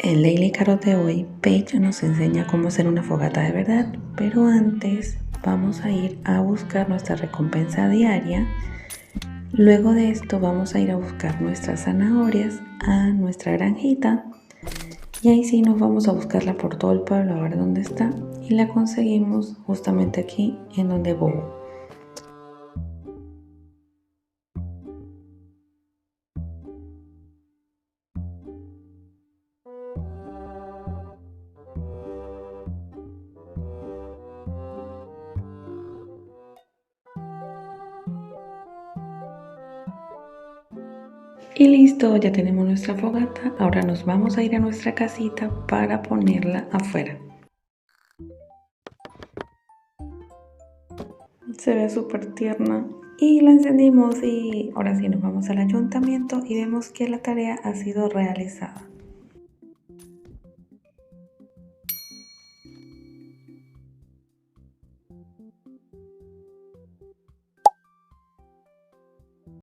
En Daily Carrot de hoy, Paige nos enseña cómo hacer una fogata de verdad, pero antes vamos a ir a buscar nuestra recompensa diaria. Luego de esto vamos a ir a buscar nuestras zanahorias a nuestra granjita y ahí sí nos vamos a buscarla por todo el pueblo a ver dónde está y la conseguimos justamente aquí en donde Bobo. Y listo, ya tenemos nuestra fogata. Ahora nos vamos a ir a nuestra casita para ponerla afuera. Se ve súper tierna y la encendimos y ahora sí nos vamos al ayuntamiento y vemos que la tarea ha sido realizada.